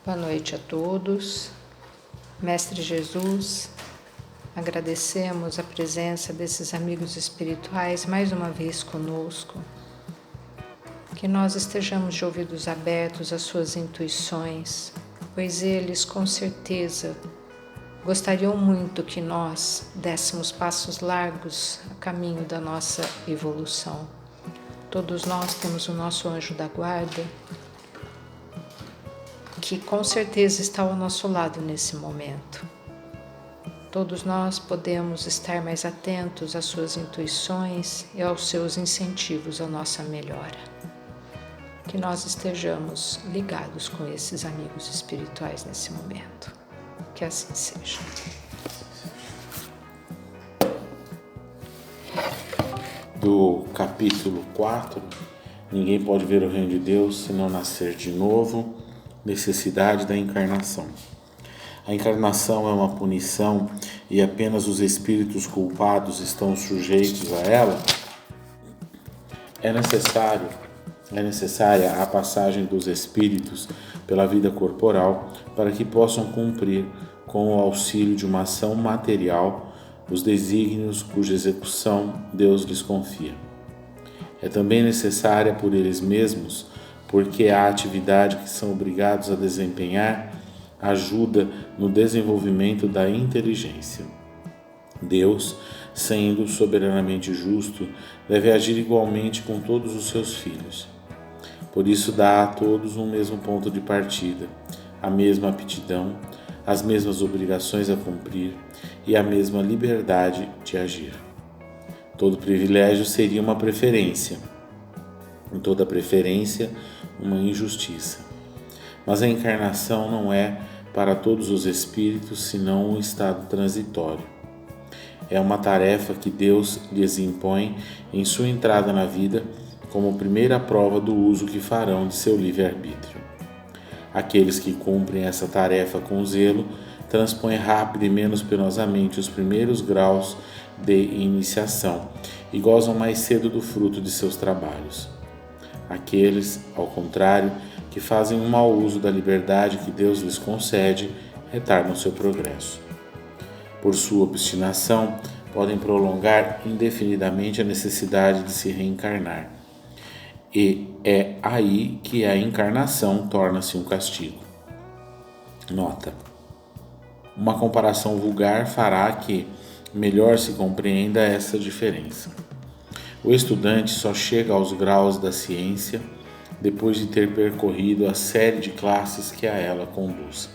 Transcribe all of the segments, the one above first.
Boa noite a todos. Mestre Jesus, agradecemos a presença desses amigos espirituais mais uma vez conosco. Que nós estejamos de ouvidos abertos às suas intuições, pois eles com certeza gostariam muito que nós dessemos passos largos a caminho da nossa evolução. Todos nós temos o nosso anjo da guarda, que com certeza está ao nosso lado nesse momento. Todos nós podemos estar mais atentos às suas intuições e aos seus incentivos à nossa melhora. Que nós estejamos ligados com esses amigos espirituais nesse momento. Que assim seja. Do capítulo 4, ninguém pode ver o reino de Deus se não nascer de novo, necessidade da encarnação. A encarnação é uma punição e apenas os espíritos culpados estão sujeitos a ela. É necessária a passagem dos espíritos pela vida corporal para que possam cumprir, com o auxílio de uma ação material, os desígnios cuja execução Deus lhes confia. É também necessária por eles mesmos, porque a atividade que são obrigados a desempenhar ajuda no desenvolvimento da inteligência. Deus, sendo soberanamente justo, deve agir igualmente com todos os seus filhos. Por isso dá a todos um mesmo ponto de partida, a mesma aptidão, as mesmas obrigações a cumprir e a mesma liberdade de agir. Todo privilégio seria uma preferência, e toda preferência uma injustiça. Mas a encarnação não é para todos os espíritos senão um estado transitório. É uma tarefa que Deus lhes impõe em sua entrada na vida como primeira prova do uso que farão de seu livre-arbítrio. Aqueles que cumprem essa tarefa com zelo transpõem rápido e menos penosamente os primeiros graus de iniciação e gozam mais cedo do fruto de seus trabalhos. Aqueles, ao contrário, que fazem um mau uso da liberdade que Deus lhes concede, retardam seu progresso. Por sua obstinação, podem prolongar indefinidamente a necessidade de se reencarnar. E é aí que a encarnação torna-se um castigo. Nota: uma comparação vulgar fará que melhor se compreenda essa diferença. O estudante só chega aos graus da ciência depois de ter percorrido a série de classes que a ela conduz.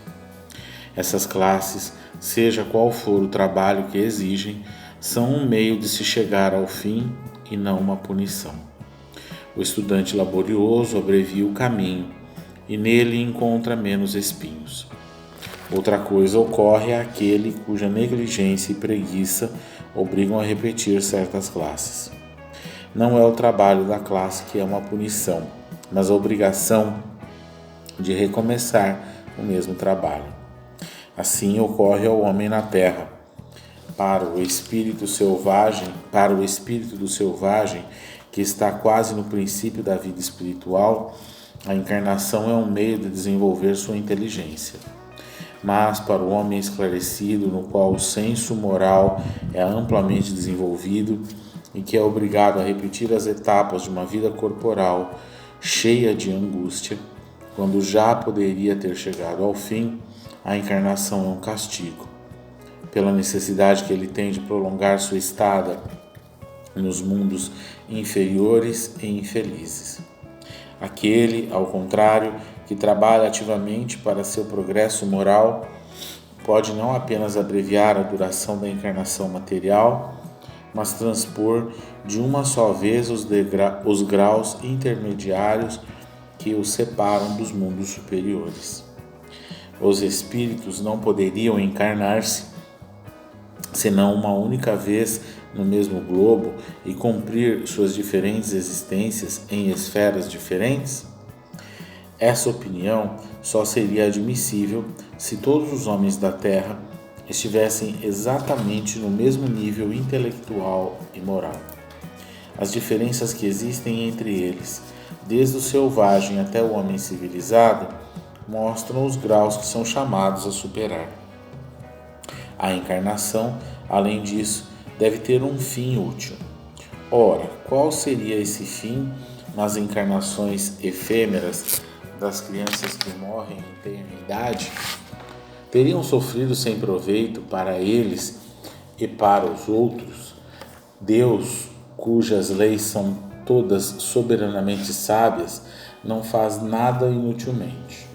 Essas classes, seja qual for o trabalho que exigem, são um meio de se chegar ao fim e não uma punição. O estudante laborioso abrevia o caminho e nele encontra menos espinhos. Outra coisa ocorre àquele cuja negligência e preguiça obrigam a repetir certas classes. Não é o trabalho da classe que é uma punição, mas a obrigação de recomeçar o mesmo trabalho. Assim ocorre ao homem na terra. Para o espírito do selvagem, que está quase no princípio da vida espiritual, a encarnação é um meio de desenvolver sua inteligência. Mas para o homem esclarecido, no qual o senso moral é amplamente desenvolvido e que é obrigado a repetir as etapas de uma vida corporal cheia de angústia, quando já poderia ter chegado ao fim, a encarnação é um castigo, pela necessidade que ele tem de prolongar sua estada nos mundos inferiores e infelizes. Aquele, ao contrário, que trabalha ativamente para seu progresso moral, pode não apenas abreviar a duração da encarnação material, mas transpor de uma só vez os graus intermediários que os separam dos mundos superiores. Os espíritos não poderiam encarnar-se senão uma única vez no mesmo globo e cumprir suas diferentes existências em esferas diferentes? Essa opinião só seria admissível se todos os homens da Terra estivessem exatamente no mesmo nível intelectual e moral. As diferenças que existem entre eles, desde o selvagem até o homem civilizado, mostram os graus que são chamados a superar. A encarnação, além disso, deve ter um fim útil. Ora, qual seria esse fim nas encarnações efêmeras das crianças que morrem em tenra idade? Teriam sofrido sem proveito para eles e para os outros? Deus, cujas leis são todas soberanamente sábias, não faz nada inutilmente.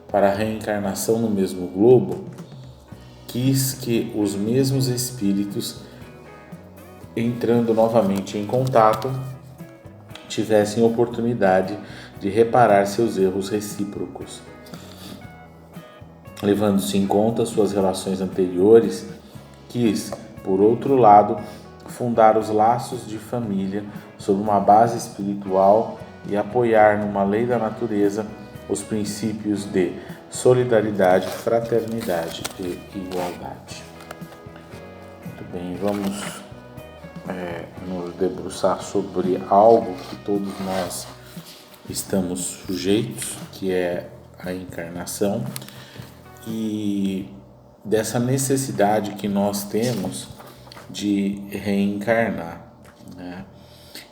Para a reencarnação no mesmo globo, quis que os mesmos espíritos, entrando novamente em contato, tivessem oportunidade de reparar seus erros recíprocos. Levando-se em conta suas relações anteriores, quis, por outro lado, fundar os laços de família sobre uma base espiritual e apoiar numa lei da natureza os princípios de solidariedade, fraternidade e igualdade. Muito bem, vamos nos debruçar sobre algo que todos nós estamos sujeitos, que é a encarnação, e dessa necessidade que nós temos de reencarnar, né?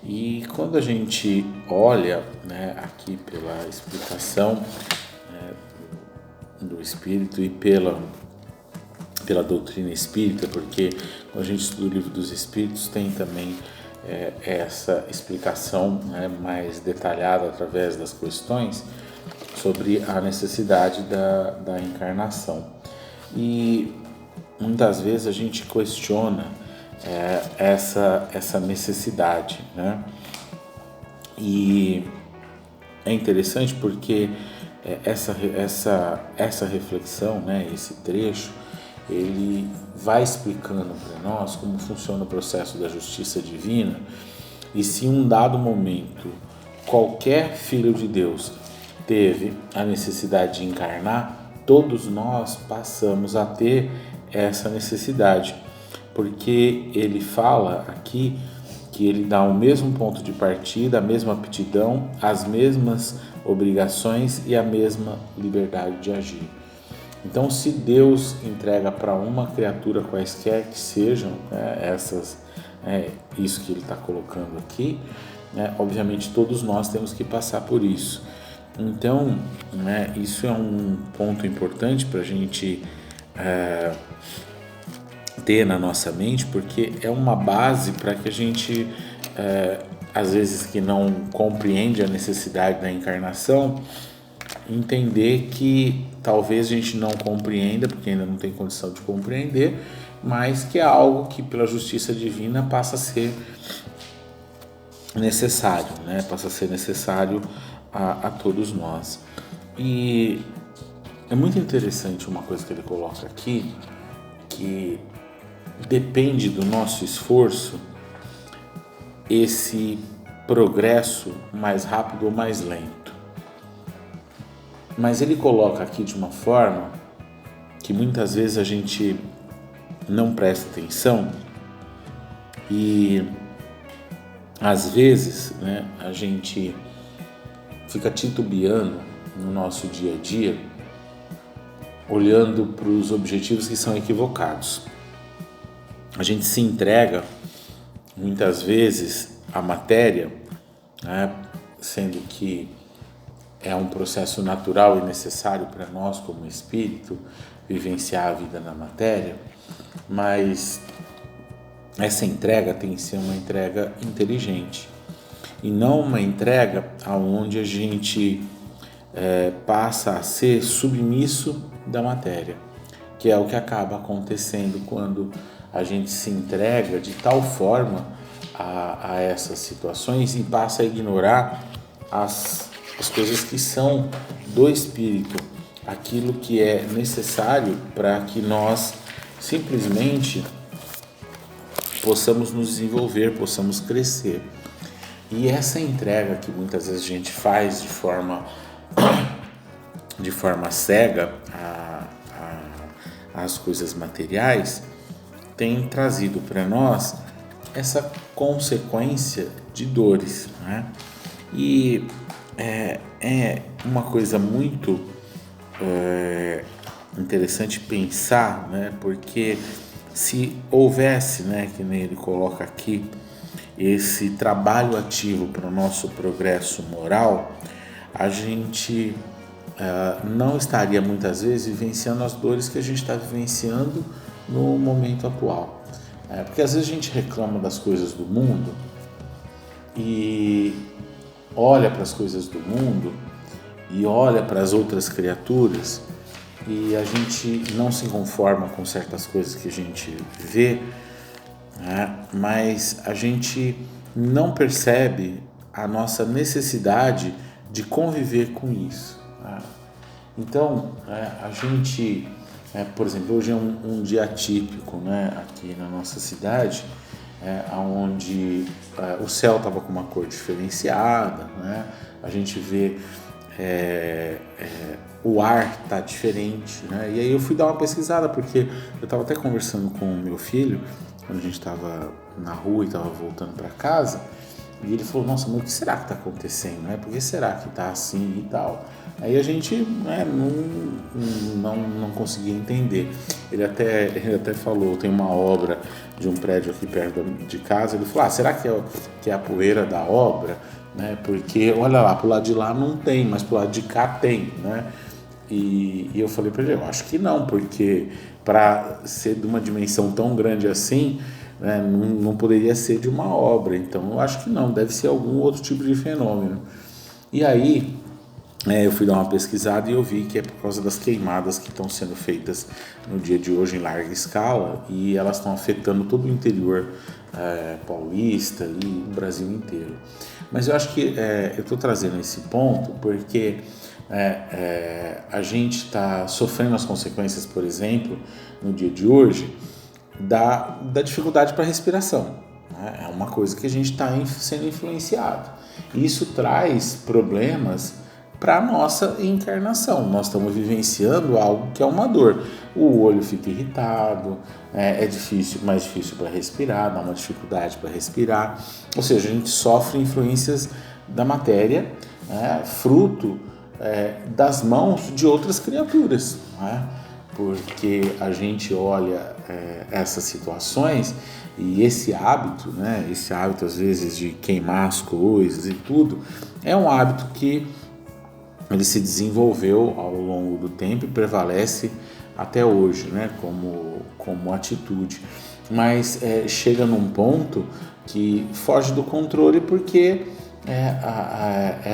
E quando a gente olha, né, aqui pela explicação, né, do Espírito e pela doutrina espírita, porque quando a gente estuda o Livro dos Espíritos tem também essa explicação, né, mais detalhada através das questões sobre a necessidade da encarnação. E muitas vezes a gente questiona essa necessidade, né? E é interessante porque essa reflexão, né, esse trecho, ele vai explicando para nós como funciona o processo da justiça divina, e se em um dado momento qualquer filho de Deus teve a necessidade de encarnar, todos nós passamos a ter essa necessidade, porque ele fala aqui que ele dá o mesmo ponto de partida, a mesma aptidão, as mesmas obrigações e a mesma liberdade de agir. Então, se Deus entrega para uma criatura, quaisquer que sejam, né, isso que ele está colocando aqui, né, obviamente todos nós temos que passar por isso. Então, né, isso é um ponto importante para a gente ter na nossa mente, porque é uma base para que a gente, às vezes que não compreende a necessidade da encarnação, entender que talvez a gente não compreenda, porque ainda não tem condição de compreender, mas que é algo que pela justiça divina passa a ser necessário, né? Passa a ser necessário a todos nós. E é muito interessante uma coisa que ele coloca aqui, que depende do nosso esforço esse progresso mais rápido ou mais lento. Mas ele coloca aqui de uma forma que muitas vezes a gente não presta atenção e às vezes, né, a gente fica titubeando no nosso dia a dia, olhando para os objetivos que são equivocados. A gente se entrega muitas vezes à matéria, né, sendo que é um processo natural e necessário para nós como espírito vivenciar a vida na matéria, mas essa entrega tem que ser uma entrega inteligente e não uma entrega onde a gente passa a ser submisso da matéria, que é o que acaba acontecendo quando a gente se entrega de tal forma a essas situações e passa a ignorar as coisas que são do espírito, aquilo que é necessário para que nós simplesmente possamos nos desenvolver, possamos crescer. E essa entrega que muitas vezes a gente faz de forma cega às coisas materiais tem trazido para nós essa consequência de dores, né? E é uma coisa muito interessante pensar, né? Porque se houvesse, né, que nem ele coloca aqui, esse trabalho ativo para o nosso progresso moral, a gente não estaria muitas vezes vivenciando as dores que a gente está vivenciando no momento atual. Porque às vezes a gente reclama das coisas do mundo e olha para as coisas do mundo e olha para as outras criaturas e a gente não se conforma com certas coisas que a gente vê, né? Mas a gente não percebe a nossa necessidade de conviver com isso, né? Então, a gente, por exemplo, hoje é um dia atípico, né, aqui na nossa cidade, onde o céu estava com uma cor diferenciada, né? A gente vê o ar está diferente, né? E aí eu fui dar uma pesquisada, porque eu estava até conversando com o meu filho, quando a gente estava na rua e estava voltando para casa, e ele falou, nossa, mas o que será que está acontecendo, né? Por que será que está assim e tal? Aí a gente, né, não conseguia entender. Ele até falou, tem uma obra de um prédio aqui perto de casa, ele falou, será que é a poeira da obra? Né? Porque, olha lá, pro lado de lá não tem, mas pro lado de cá tem, né? E eu falei para ele, eu acho que não, porque para ser de uma dimensão tão grande assim, né, não poderia ser de uma obra, então eu acho que não, deve ser algum outro tipo de fenômeno. E aí eu fui dar uma pesquisada e eu vi que é por causa das queimadas que estão sendo feitas no dia de hoje em larga escala, e elas estão afetando todo o interior paulista e o Brasil inteiro. Mas eu acho que eu estou trazendo esse ponto porque a gente está sofrendo as consequências, por exemplo, no dia de hoje, da dificuldade para respiração, né? É uma coisa que a gente está sendo influenciado. Isso traz problemas para a nossa encarnação. Nós estamos vivenciando algo que é uma dor. O olho fica irritado, é difícil, mais difícil para respirar, dá uma dificuldade para respirar. Ou seja, a gente sofre influências da matéria, fruto das mãos de outras criaturas, né? Porque a gente olha essas situações e esse hábito, né? Esse hábito às vezes de queimar as coisas e tudo, é um hábito que ele se desenvolveu ao longo do tempo e prevalece até hoje, né? Como atitude. Mas chega num ponto que foge do controle porque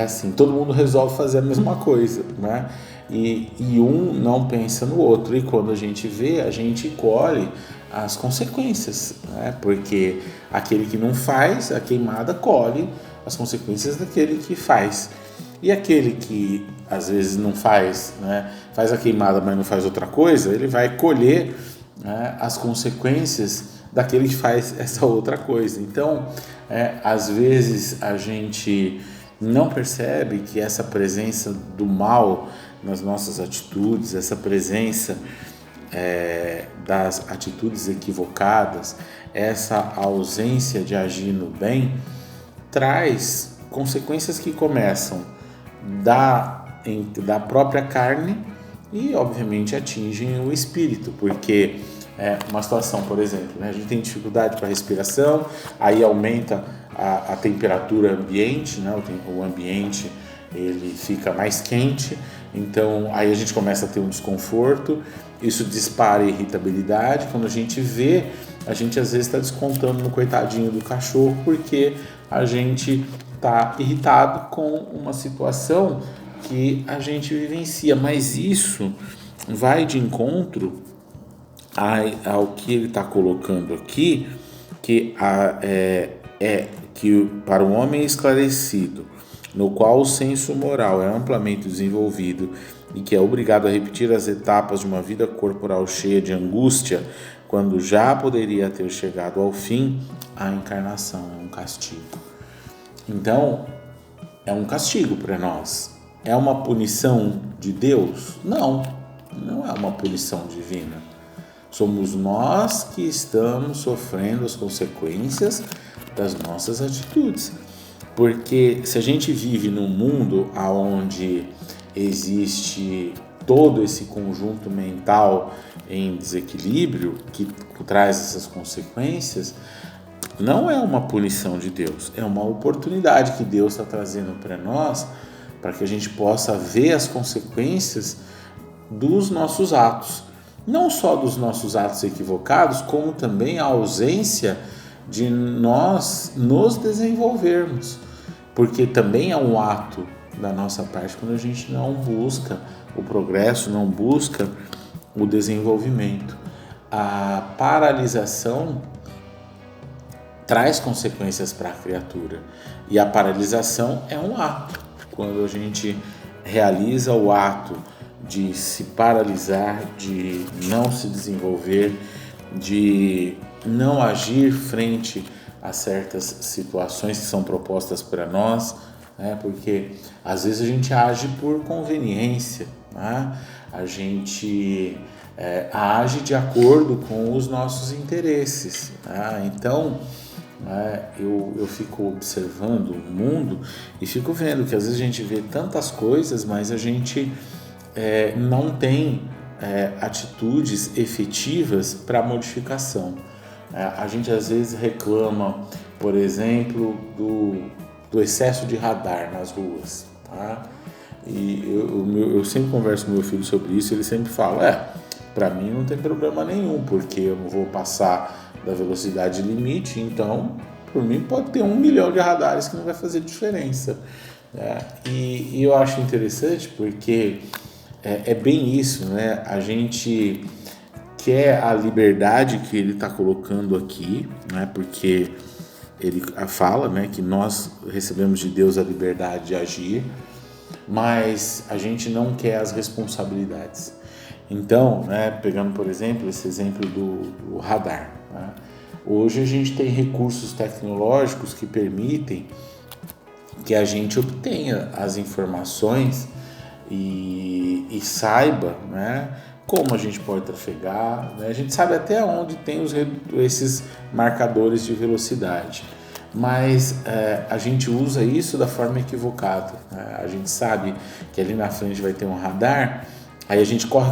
assim, todo mundo resolve fazer a mesma coisa, né? E um não pensa no outro, e quando a gente vê, a gente colhe as consequências, né? Porque aquele que não faz a queimada colhe as consequências daquele que faz. E aquele que às vezes não faz, né, faz a queimada, mas não faz outra coisa, ele vai colher, né, as consequências daquele que faz essa outra coisa. Então, às vezes a gente não percebe que essa presença do mal nas nossas atitudes, essa presença das atitudes equivocadas, essa ausência de agir no bem, traz consequências que começam da própria carne e obviamente atingem o espírito, porque uma situação, por exemplo, né, a gente tem dificuldade para respiração, aí aumenta a temperatura ambiente, né, o ambiente ele fica mais quente, então aí a gente começa a ter um desconforto, isso dispara a irritabilidade. Quando a gente vê, a gente às vezes está descontando no coitadinho do cachorro porque a gente está irritado com uma situação que a gente vivencia, mas isso vai de encontro ao que ele está colocando aqui, que que para o homem esclarecido, no qual o senso moral é amplamente desenvolvido e que é obrigado a repetir as etapas de uma vida corporal cheia de angústia, quando já poderia ter chegado ao fim, a encarnação é um castigo. Então, é um castigo para nós. É uma punição de Deus? Não é uma punição divina. Somos nós que estamos sofrendo as consequências das nossas atitudes. Porque se a gente vive num mundo onde existe todo esse conjunto mental em desequilíbrio que traz essas consequências, não é uma punição de Deus, é uma oportunidade que Deus está trazendo para nós, para que a gente possa ver as consequências dos nossos atos. Não só dos nossos atos equivocados, como também a ausência de nós nos desenvolvermos. Porque também é um ato da nossa parte quando a gente não busca o progresso, não busca o desenvolvimento. A paralisação traz consequências para a criatura. E a paralisação é um ato. Quando a gente realiza o ato de se paralisar, de não se desenvolver, de não agir frente a certas situações que são propostas para nós, né? Porque às vezes a gente age por conveniência, né? A gente age de acordo com os nossos interesses, né? Então eu fico observando o mundo e fico vendo que às vezes a gente vê tantas coisas, mas a gente não tem atitudes efetivas para modificação. A gente às vezes reclama, por exemplo, do excesso de radar nas ruas, tá? E eu sempre converso com meu filho sobre isso, ele sempre fala, para mim não tem problema nenhum, porque eu não vou passar da velocidade limite, então por mim pode ter 1 milhão de radares que não vai fazer diferença. E eu acho interessante porque é bem isso, né? A gente quer a liberdade que ele está colocando aqui, né? Porque ele fala, né, que nós recebemos de Deus a liberdade de agir, mas a gente não quer as responsabilidades. Então, né, pegando por exemplo esse exemplo do radar, né? Hoje a gente tem recursos tecnológicos que permitem que a gente obtenha as informações e saiba, né, como a gente pode trafegar, né? A gente sabe até onde tem esses marcadores de velocidade, mas a gente usa isso da forma equivocada, né? A gente sabe que ali na frente vai ter um radar, aí a gente corre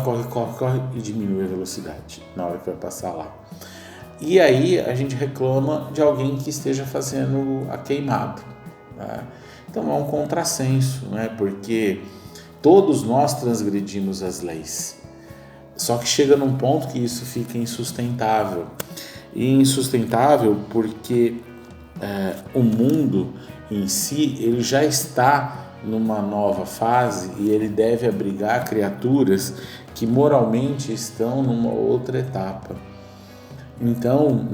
e diminui a velocidade na hora que vai passar lá. E aí a gente reclama de alguém que esteja fazendo a queimada, né? Então é um contrassenso, né? Porque todos nós transgredimos as leis. Só que chega num ponto que isso fica insustentável. E insustentável porque o mundo em si ele já está numa nova fase e ele deve abrigar criaturas que moralmente estão numa outra etapa. Então,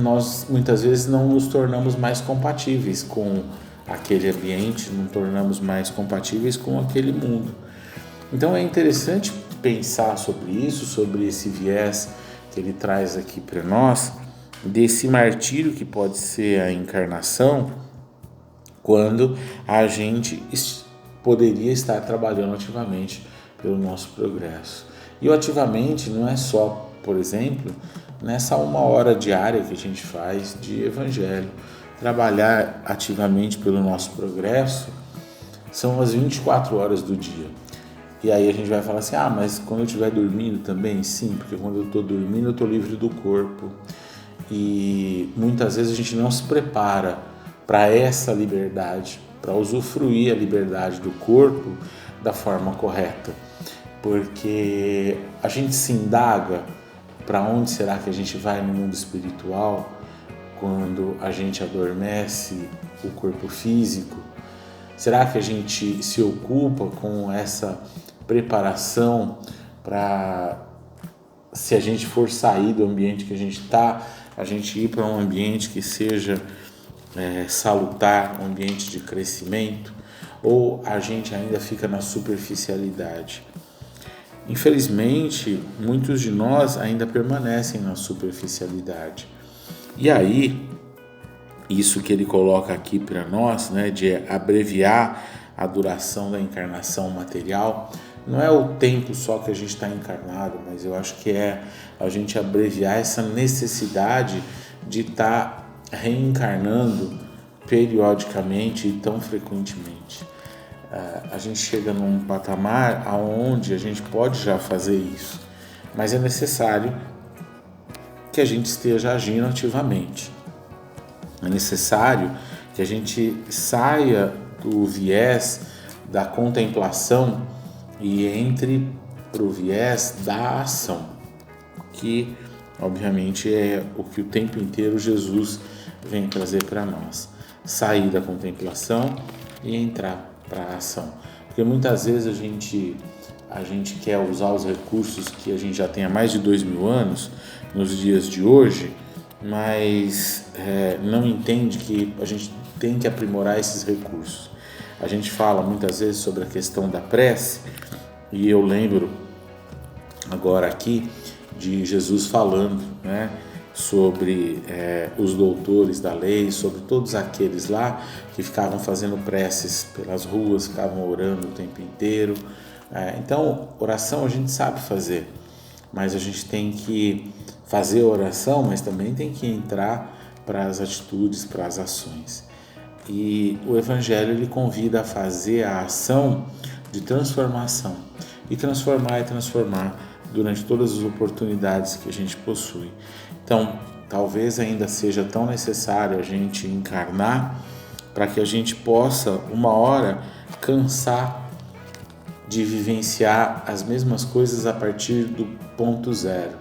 nós muitas vezes não nos tornamos mais compatíveis com aquele ambiente, não tornamos mais compatíveis com aquele mundo. Então é interessante pensar sobre isso, sobre esse viés que ele traz aqui para nós, desse martírio que pode ser a encarnação, quando a gente poderia estar trabalhando ativamente pelo nosso progresso. E o ativamente não é só, por exemplo, nessa 1 hora diária que a gente faz de evangelho. Trabalhar ativamente pelo nosso progresso são as 24 horas do dia. E aí a gente vai falar assim, mas quando eu estiver dormindo também? Sim, porque quando eu estou dormindo eu estou livre do corpo. E muitas vezes a gente não se prepara para essa liberdade, para usufruir a liberdade do corpo da forma correta. Porque a gente se indaga para onde será que a gente vai no mundo espiritual quando a gente adormece o corpo físico? Será que a gente se ocupa com essa preparação para, se a gente for sair do ambiente que a gente está, a gente ir para um ambiente que seja salutar, um ambiente de crescimento, ou a gente ainda fica na superficialidade? Infelizmente, muitos de nós ainda permanecem na superficialidade. E aí, isso que ele coloca aqui para nós, né, de abreviar a duração da encarnação material, não é o tempo só que a gente está encarnado, mas eu acho que é a gente abreviar essa necessidade de estar reencarnando periodicamente e tão frequentemente. a gente chega num patamar aonde a gente pode já fazer isso, mas é necessário que a gente esteja agindo ativamente. É necessário que a gente saia do viés da contemplação e entre para o viés da ação, que obviamente é o que o tempo inteiro Jesus vem trazer para nós. Sair da contemplação e entrar para a ação. Porque muitas vezes a gente quer usar os recursos que a gente já tem há mais de 2000 anos, nos dias de hoje, mas não entende que a gente tem que aprimorar esses recursos. A gente fala muitas vezes sobre a questão da prece, e eu lembro agora aqui de Jesus falando, né, sobre os doutores da lei, sobre todos aqueles lá que ficavam fazendo preces pelas ruas, ficavam orando o tempo inteiro. Então, oração a gente sabe fazer, mas a gente tem que fazer oração, mas também tem que entrar para as atitudes, para as ações. E o Evangelho ele convida a fazer a ação de transformação, e transformar durante todas as oportunidades que a gente possui. Então, talvez ainda seja tão necessário a gente encarnar para que a gente possa, uma hora, cansar de vivenciar as mesmas coisas a partir do ponto zero.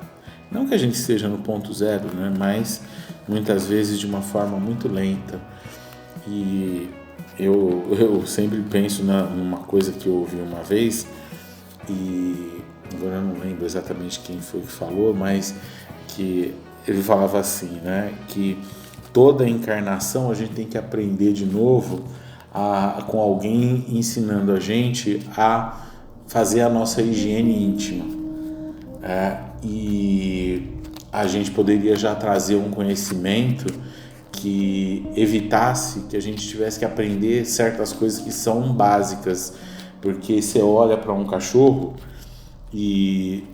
Não que a gente esteja no ponto zero, né? Mas muitas vezes de uma forma muito lenta. E eu sempre penso numa coisa que eu ouvi uma vez, e agora eu não lembro exatamente quem foi que falou, mas que ele falava assim, né? Que toda encarnação a gente tem que aprender de novo com alguém ensinando a gente a fazer a nossa higiene íntima. E a gente poderia já trazer um conhecimento que evitasse que a gente tivesse que aprender certas coisas que são básicas, porque você olha para um cachorro e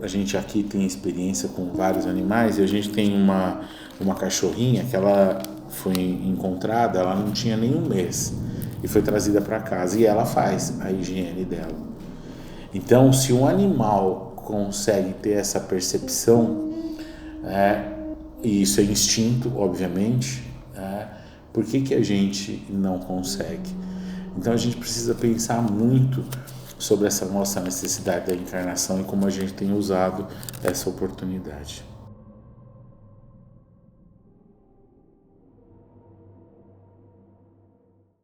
a gente aqui tem experiência com vários animais, e a gente tem uma cachorrinha que ela foi encontrada, ela não tinha nem um mês e foi trazida para casa, e ela faz a higiene dela. Então, se um animal consegue ter essa percepção, e isso é instinto, obviamente, por que a gente não consegue? Então a gente precisa pensar muito sobre essa nossa necessidade da encarnação e como a gente tem usado essa oportunidade.